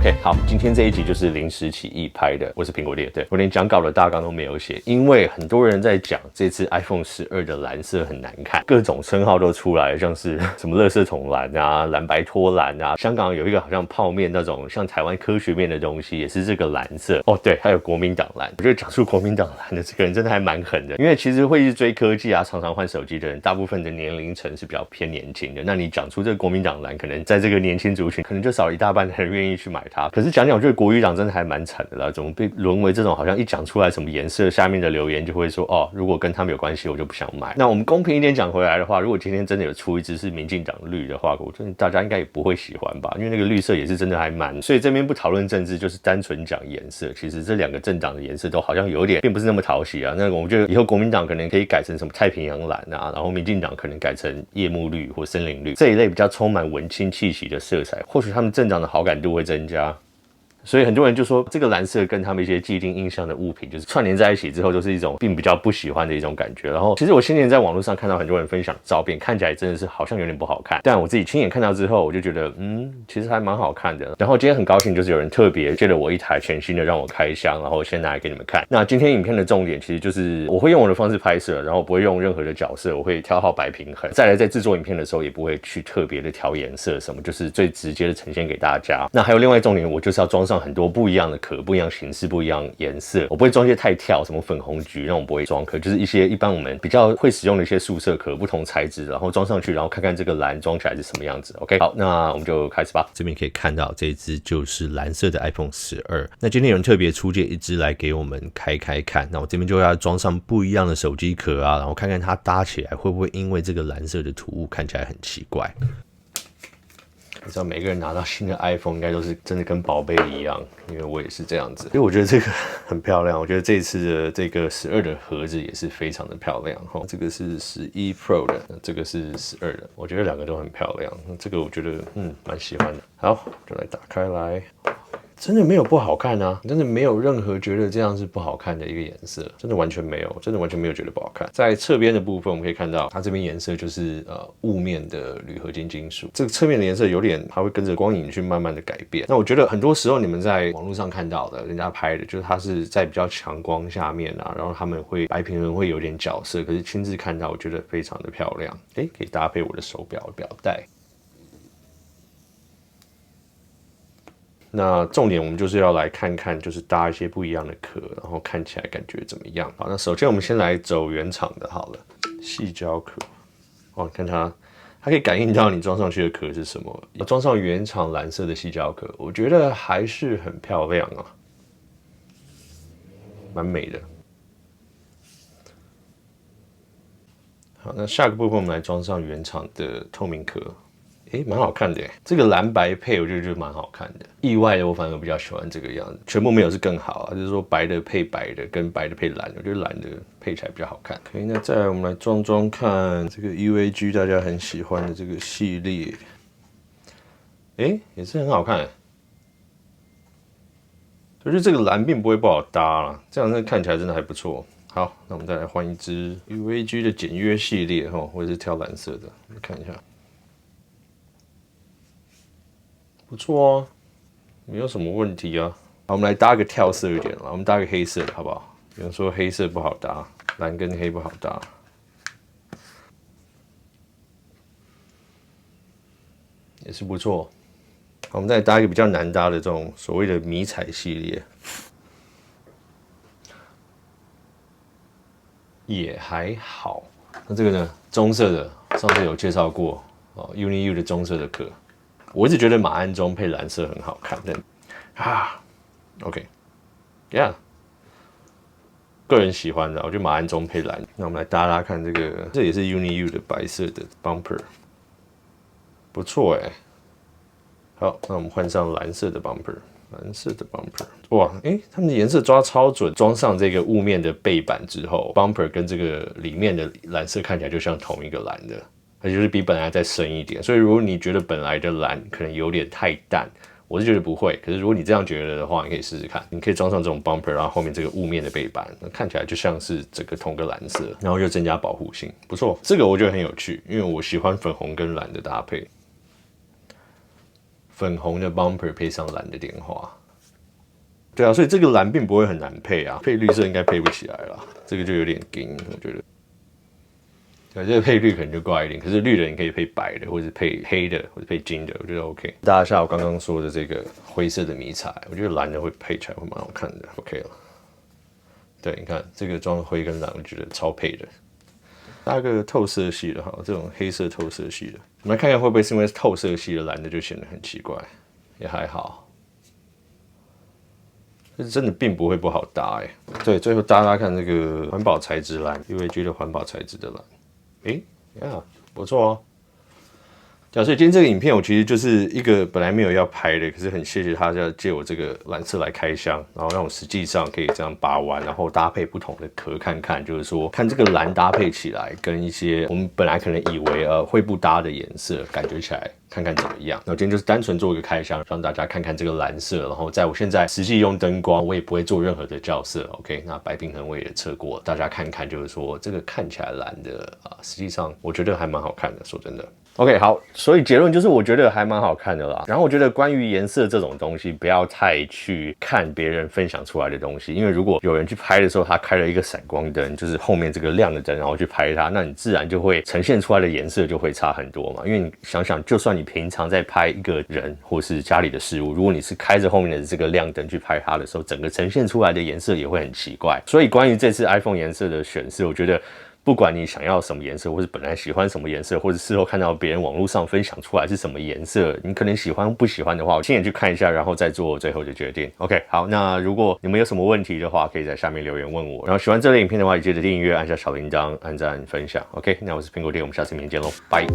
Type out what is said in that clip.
OK， 好，今天这一集就是临时起意拍的，我是苹果爹，对我连讲稿的大纲都没有写，因为很多人在讲这次 iPhone 12的蓝色很难看，各种称号都出来了，像是什么垃圾桶蓝啊、蓝白拖蓝啊，香港有一个好像泡面那种像台湾科学面的东西，也是这个蓝色哦，对，还有国民党蓝，我觉得讲出国民党蓝的这个人真的还蛮狠的，因为其实会去追科技啊，常常换手机的人，大部分的年龄层是比较偏年轻的，那你讲出这个国民党蓝，可能在这个年轻族群，可能就少一大半的人愿意去买它。可是讲，我觉得国语党真的还蛮惨的啦，怎么被沦为这种好像一讲出来什么颜色，下面的留言就会说哦，如果跟他们有关系，我就不想买。那我们公平一点讲回来的话，如果今天真的有出一支是民进党绿的话，我真的大家应该也不会喜欢吧，因为那个绿色也是真的还蛮……所以这边不讨论政治，就是单纯讲颜色。其实这两个政党的颜色都好像有点并不是那么讨喜啊。那我觉得以后国民党可能可以改成什么太平洋蓝啊，然后民进党可能改成夜幕绿或森林绿这一类比较充满文青气息的色彩，或许他们政党的好感度会增加。所以很多人就说，这个蓝色跟他们一些既定印象的物品，就是串联在一起之后，就是一种并比较不喜欢的一种感觉。然后，其实我今年在网络上看到很多人分享照片，看起来真的是好像有点不好看。但我自己亲眼看到之后，我就觉得，其实还蛮好看的。然后今天很高兴，就是有人特别借了我一台全新的让我开箱，然后先拿来给你们看。那今天影片的重点其实就是我会用我的方式拍摄，然后不会用任何的角色，我会调好白平衡。再来在制作影片的时候，也不会去特别的调颜色什么，就是最直接的呈现给大家。那还有另外重点，我就是要装上很多不一样的壳，不一样形式，不一样颜色，我不会装一些太跳，什么粉红橘那种不会装壳，就是一些一般我们比较会使用的一些素色壳，不同材质，然后装上去，然后看看这个蓝装起来是什么样子。OK， 好，那我们就开始吧。这边可以看到这一支就是蓝色的 iPhone 12。那今天有人特别出借一支来给我们开看，那我这边就要装上不一样的手机壳啊，然后看看它搭起来会不会因为这个蓝色的涂物看起来很奇怪。你知道每个人拿到新的 iPhone 应该都是真的跟宝贝一样，因为我也是这样子。所以我觉得这个很漂亮，我觉得这次的这个12的盒子也是非常的漂亮。这个是11 Pro 的，这个是12的，我觉得两个都很漂亮。这个我觉得蛮喜欢的。好，就来打开来。真的没有不好看啊，真的没有任何觉得这样是不好看的一个颜色，真的完全没有，真的完全没有觉得不好看。在侧边的部分，我们可以看到它这边颜色就是雾面的铝合金金属，这个侧面的颜色有点，它会跟着光影去慢慢的改变。那我觉得很多时候你们在网络上看到的，人家拍的，就是它是在比较强光下面啊，然后他们会白平衡会有点角色，可是亲自看到，我觉得非常的漂亮。可以搭配我的手表表带。那重点我们就是要来看看，就是搭一些不一样的壳，然后看起来感觉怎么样？好，那首先我们先来走原厂的好了，矽胶壳。哦，看它可以感应到你装上去的壳是什么。装上原厂蓝色的矽胶壳，我觉得还是很漂亮啊，蛮美的。好，那下个部分我们来装上原厂的透明壳。蛮好看的耶，这个蓝白配我觉得就蛮好看的。意外的我反而比较喜欢这个样子，全部没有是更好啊，就是说白的配白的，跟白的配蓝的，我觉得蓝的配起来比较好看。可以，那再来我们来装看这个 UAG 大家很喜欢的这个系列，也是很好看。我觉得这个蓝并不会不好搭啦，这样看起来真的还不错。好，那我们再来换一支 UAG 的简约系列哈，我也是挑蓝色的，来看一下。不错啊，没有什么问题啊。好，我们来搭个跳色一点了，我们搭个黑色的好不好？有人说黑色不好搭，蓝跟黑不好搭，也是不错。好，我们再搭一个比较难搭的这种所谓的迷彩系列，也还好。那这个呢，棕色的，上次有介绍过，UniU 的棕色的壳。我一直觉得马鞍棕配蓝色很好看，但OK，Yeah， 个人喜欢的，我觉得马鞍棕配蓝。那我们来搭看这个，这也是 UniU 的白色的 bumper， 不错哎。好，那我们换上蓝色的 bumper， 蓝色的 bumper， 哇，他们的颜色抓超准。装上这个雾面的背板之后 ，bumper 跟这个里面的蓝色看起来就像同一个蓝的。它就是比本来再深一点，所以如果你觉得本来的蓝可能有点太淡，我是觉得不会。可是如果你这样觉得的话，你可以试试看，你可以装上这种 bumper， 然后后面这个雾面的背板，那看起来就像是整个同个蓝色，然后又增加保护性，不错。这个我觉得很有趣，因为我喜欢粉红跟蓝的搭配。粉红的 bumper 配上蓝的莲花。对啊，所以这个蓝并不会很难配啊，配绿色应该配不起来啦，这个就有点硬，我觉得。对，这个配绿可能就怪一点，可是绿的你可以配白的，或者配黑的，或者配金的，我觉得 OK。搭一下我刚刚说的这个灰色的迷彩，我觉得蓝的会配起来会蛮好看的 ，OK 了。对，你看这个装灰跟蓝，我觉得超配的。搭个透色系的哈，这种黑色透色系的，我们来看看会不会是因为透色系的蓝的就显得很奇怪，也还好。这真的并不会不好搭哎。对，最后搭看这个环保材质蓝 ，UAG 的环保材质的蓝，呀，不错哦。对啊，所以今天这个影片我其实就是一个本来没有要拍的，可是很谢谢他要借我这个蓝色来开箱，然后让我实际上可以这样把玩，然后搭配不同的壳看看，就是说看这个蓝搭配起来跟一些我们本来可能以为会不搭的颜色，感觉起来看看怎么样。那我今天就是单纯做一个开箱，让大家看看这个蓝色，然后在我现在实际用灯光，我也不会做任何的校色 ，OK？ 那白平衡我也测过，大家看看，就是说这个看起来蓝的实际上我觉得还蛮好看的，说真的。OK， 好，所以结论就是我觉得还蛮好看的啦。然后我觉得关于颜色这种东西，不要太去看别人分享出来的东西，因为如果有人去拍的时候，他开了一个闪光灯，就是后面这个亮的灯，然后去拍它，那你自然就会呈现出来的颜色就会差很多嘛。因为你想想，就算你平常在拍一个人或是家里的事物，如果你是开着后面的这个亮灯去拍它的时候，整个呈现出来的颜色也会很奇怪。所以关于这次 iPhone 颜色的选色，我觉得。不管你想要什么颜色，或是本来喜欢什么颜色，或者事后看到别人网络上分享出来是什么颜色，你可能喜欢不喜欢的话，我亲眼去看一下，然后再做最后的决定。OK， 好，那如果你们有什么问题的话，可以在下面留言问我。然后喜欢这类影片的话，也记得订阅、按下小铃铛、按赞、分享。OK， 那我是苹果爹，我们下次影片见喽，拜。